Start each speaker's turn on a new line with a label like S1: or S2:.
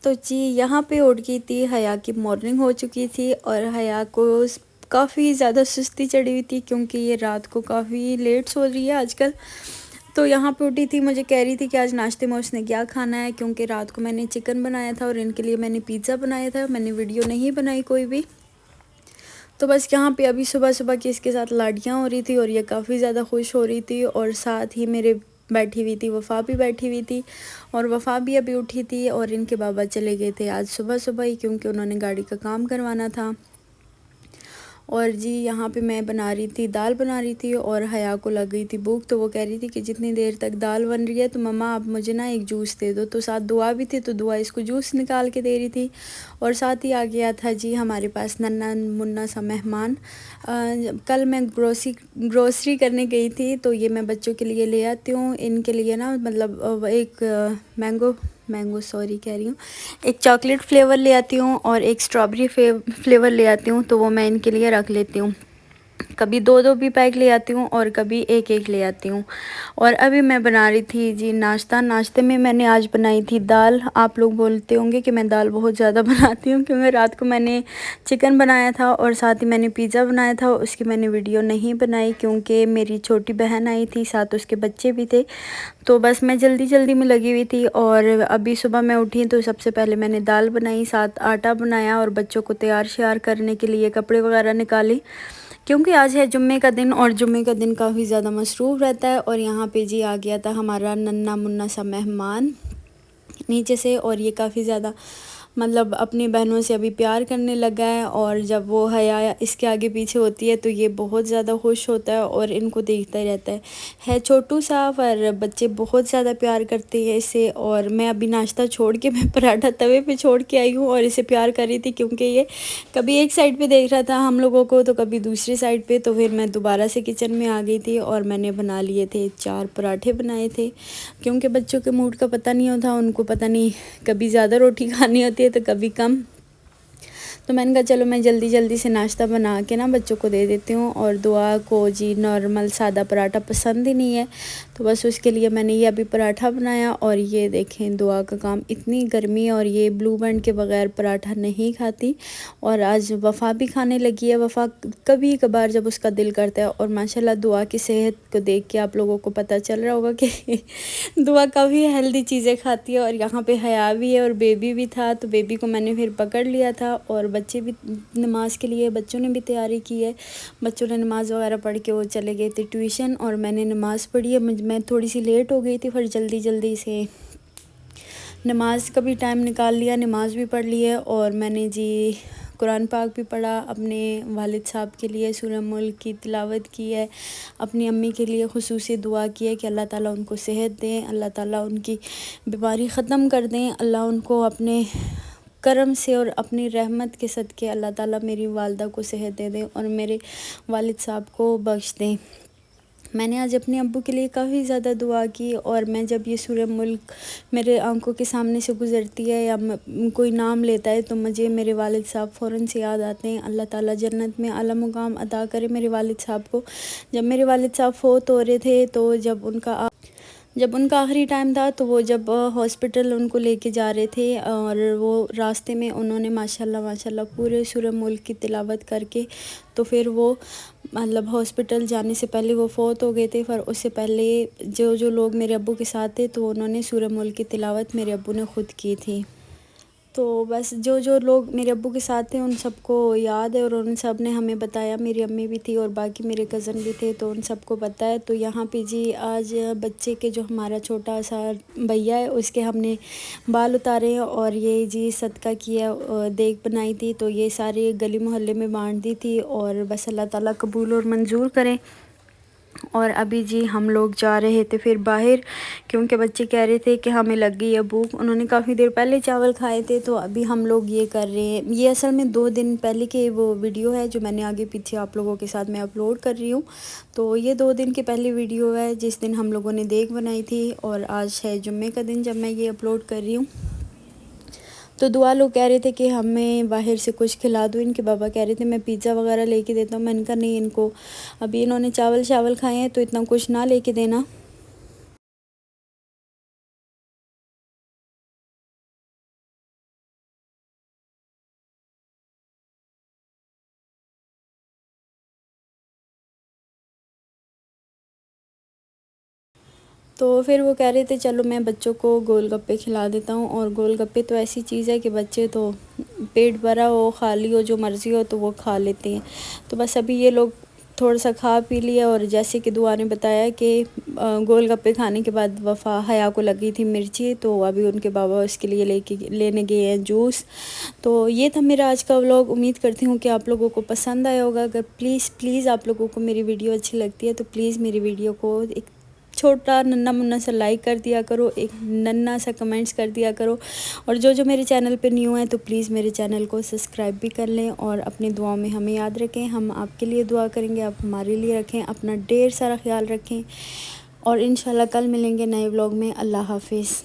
S1: तो जी यहाँ पे उठ गई थी, हया की मॉर्निंग हो चुकी थी और हया को काफ़ी ज़्यादा सुस्ती चढ़ी हुई थी क्योंकि ये रात को काफ़ी लेट सो रही है आजकल। तो यहाँ पे उठी थी, मुझे कह रही थी कि आज नाश्ते में उसने क्या खाना है, क्योंकि रात को मैंने चिकन बनाया था और इनके लिए मैंने पिज़्ज़ा बनाया था। मैंने वीडियो नहीं बनाई कोई भी। तो बस यहाँ पे अभी सुबह सुबह की इसके साथ लाडियाँ हो रही थी और ये काफ़ी ज़्यादा खुश हो रही थी। और साथ ही मेरे बैठी हुई थी वफ़ा भी बैठी हुई थी और वफ़ा भी अभी उठी थी और इनके बाबा चले गए थे आज सुबह सुबह ही, क्योंकि उन्होंने गाड़ी का काम करवाना था। और जी यहाँ पे मैं बना रही थी, दाल बना रही थी और हया को लग गई थी भूख, तो वो कह रही थी कि जितनी देर तक दाल बन रही है तो मम्मा आप मुझे ना एक जूस दे दो। तो साथ दुआ भी थी, तो दुआ इसको जूस निकाल के दे रही थी। और साथ ही आ गया था जी हमारे पास नन्ना मुन्ना सा मेहमान। कल मैं ग्रोसरी करने गई थी, तो ये मैं बच्चों के लिए ले आती हूँ। इनके लिए ना मतलब एक मैंगो सॉरी कह रही हूँ, एक चॉकलेट फ्लेवर ले आती हूँ और एक स्ट्रॉबेरी फ्लेवर ले आती हूँ, तो वो मैं इनके लिए रख लेती हूँ। कभी दो दो भी पैक ले आती हूँ और कभी एक एक ले आती हूँ। और अभी मैं बना रही थी जी नाश्ता। नाश्ते में मैंने आज बनाई थी दाल। आप लोग बोलते होंगे कि मैं दाल बहुत ज़्यादा बनाती हूँ, क्योंकि रात को मैंने चिकन बनाया था और साथ ही मैंने पिज़्ज़ा बनाया था। उसकी मैंने वीडियो नहीं बनाई क्योंकि मेरी छोटी बहन आई थी, साथ उसके बच्चे भी थे, तो बस मैं जल्दी जल्दी में लगी हुई थी। और अभी सुबह मैं उठी तो सबसे पहले मैंने दाल बनाई, साथ आटा बनाया और बच्चों को तैयार श्यार करने के लिए कपड़े वगैरह निकाले, क्योंकि आज है जुम्मे का दिन और जुम्मे का दिन काफ़ी ज़्यादा मसरूफ़ रहता है। और यहाँ पे जी आ गया था हमारा नन्ना मुन्ना सा मेहमान नीचे से, और ये काफ़ी ज़्यादा मतलब अपनी बहनों से अभी प्यार करने लगा है। और जब वो हया इसके आगे पीछे होती है तो ये बहुत ज़्यादा खुश होता है और इनको देखता ही रहता है छोटू सा, पर बच्चे बहुत ज़्यादा प्यार करते हैं इसे। और मैं अभी नाश्ता छोड़ के मैं पराठा तवे पे छोड़ के आई हूँ और इसे प्यार कर रही थी, क्योंकि ये कभी एक साइड पे देख रहा था हम लोगों को तो कभी दूसरी साइड पे। तो फिर मैं दोबारा से किचन में आ गई थी और मैंने बना लिए थे 4 पराठे बनाए थे, क्योंकि बच्चों के मूड का पता नहीं होता, उनको पता नहीं कभी ज़्यादा रोटी खानी होती है तो कभी कम। तो मैंने कहा चलो मैं जल्दी जल्दी से नाश्ता बना के ना बच्चों को दे देती हूँ। और दुआ को जी नॉर्मल सादा पराठा पसंद ही नहीं है, तो बस उसके लिए मैंने ये अभी पराठा बनाया। और ये देखें दुआ का काम, इतनी गर्मी है और ये ब्लू बैंड के बगैर पराठा नहीं खाती। और आज वफ़ा भी खाने लगी है। वफ़ा कभी कभार जब उसका दिल करता है, और माशाल्लाह दुआ की सेहत को देख के आप लोगों को पता चल रहा होगा कि दुआ काफ़ी हेल्दी चीज़ें खाती है। और यहाँ पे हया भी है और बेबी भी था, तो बेबी को मैंने फिर पकड़ लिया था। और बच्चे भी नमाज़ के लिए, बच्चों ने भी तैयारी की है। बच्चों ने नमाज़ वगैरह पढ़ के वो चले गए थे ट्यूशन और मैंने नमाज़ पढ़ी है। मैं थोड़ी सी लेट हो गई थी, फिर जल्दी जल्दी से नमाज का भी टाइम निकाल लिया, नमाज भी पढ़ ली है। और मैंने जी कुरान पाक भी पढ़ा, अपने वालिद साहब के लिए सूरह मुल्क की तिलावत की है, अपनी अम्मी के लिए खुसूसी दुआ की है कि अल्लाह ताला उनको सेहत दें, अल्लाह ताला उनकी बीमारी ख़त्म कर दें, अल्लाह उनको अपने करम से और अपनी रहमत के सदक़े अल्लाह ताला मेरी वालदा को सेहत दे दें और मेरे वालिद साहब को बख्श दें। मैंने आज अपने अब्बू के लिए काफ़ी ज़्यादा दुआ की। और मैं जब ये सूरह मुल्क मेरे आंखों के सामने से गुज़रती है या कोई नाम लेता है तो मुझे मेरे वालिद साहब फ़ौरन से याद आते हैं। अल्लाह ताला जन्नत में आला मुकाम अता करे मेरे वालिद साहब को। जब मेरे वालिद साहब फ़ौत हो रहे थे, तो जब उनका आखिरी टाइम था, तो वो जब हॉस्पिटल उनको लेके जा रहे थे और वो रास्ते में उन्होंने माशाल्लाह माशाल्लाह पूरे सूरह मुल्क की तिलावत करके, तो फिर वो मतलब हॉस्पिटल जाने से पहले वो फ़ौत हो गए थे। पर उससे पहले जो जो लोग मेरे अब्बू के साथ थे, तो उन्होंने सूरह मुल्क की तिलावत मेरे अब्बू ने ख़ुद की थी। तो बस जो जो लोग मेरे अब्बू के साथ थे उन सबको याद है और उन सब ने हमें बताया, मेरी अम्मी भी थी और बाकी मेरे कज़न भी थे, तो उन सबको पता है। तो यहाँ पे जी आज बच्चे के जो हमारा छोटा सा भैया है उसके हमने बाल उतारे हैं और ये जी सदका किया देग बनाई थी, तो ये सारे गली मोहल्ले में बांट दी थी। और बस अल्लाह ताला कबूल और मंजूर करें। और अभी जी हम लोग जा रहे थे फिर बाहर, क्योंकि बच्चे कह रहे थे कि हमें लग गई है भूख। उन्होंने काफ़ी देर पहले चावल खाए थे, तो अभी हम लोग ये कर रहे हैं। ये असल में 2 दिन पहले के वो वीडियो है जो मैंने आगे पीछे आप लोगों के साथ मैं अपलोड कर रही हूँ। तो ये 2 दिन के पहले वीडियो है जिस दिन हम लोगों ने देग बनाई थी, और आज है जुम्मे का दिन जब मैं ये अपलोड कर रही हूँ। तो दुआ लोग कह रहे थे कि हमें बाहर से कुछ खिला दो, इनके बाबा कह रहे थे मैं पिज़्ज़ा वगैरह लेके देता हूँ। मैंने कहा नहीं, इनको अभी इन्होंने चावल शावल खाए हैं तो इतना कुछ ना लेके देना। तो फिर वो कह रहे थे चलो मैं बच्चों को गोलगप्पे खिला देता हूँ। और गोलगप्पे तो ऐसी चीज़ है कि बच्चे तो पेट भरा हो खाली हो जो मर्ज़ी हो तो वो खा लेते हैं। तो बस अभी ये लोग थोड़ा सा खा पी लिया। और जैसे कि दुआ ने बताया कि गोलगप्पे खाने के बाद वफ़ा हया को लगी थी मिर्ची, तो अभी उनके बाबा उसके लिए लेने गए हैं जूस। तो ये था मेरा आज का व्लॉग। उम्मीद करती हूँ कि आप लोगों को पसंद आया होगा। अगर प्लीज़ आप लोगों को मेरी वीडियो अच्छी लगती है तो प्लीज़ मेरी वीडियो को एक छोटा नन्ना मुन्ना सा लाइक कर दिया करो, एक नन्ना सा कमेंट्स कर दिया करो। और जो मेरे चैनल पे न्यू है तो प्लीज़ मेरे चैनल को सब्सक्राइब भी कर लें। और अपनी दुआओं में हमें याद रखें, हम आपके लिए दुआ करेंगे, आप हमारे लिए रखें। अपना ढेर सारा ख्याल रखें और इंशाल्लाह कल मिलेंगे नए व्लॉग में। अल्लाह हाफिज़।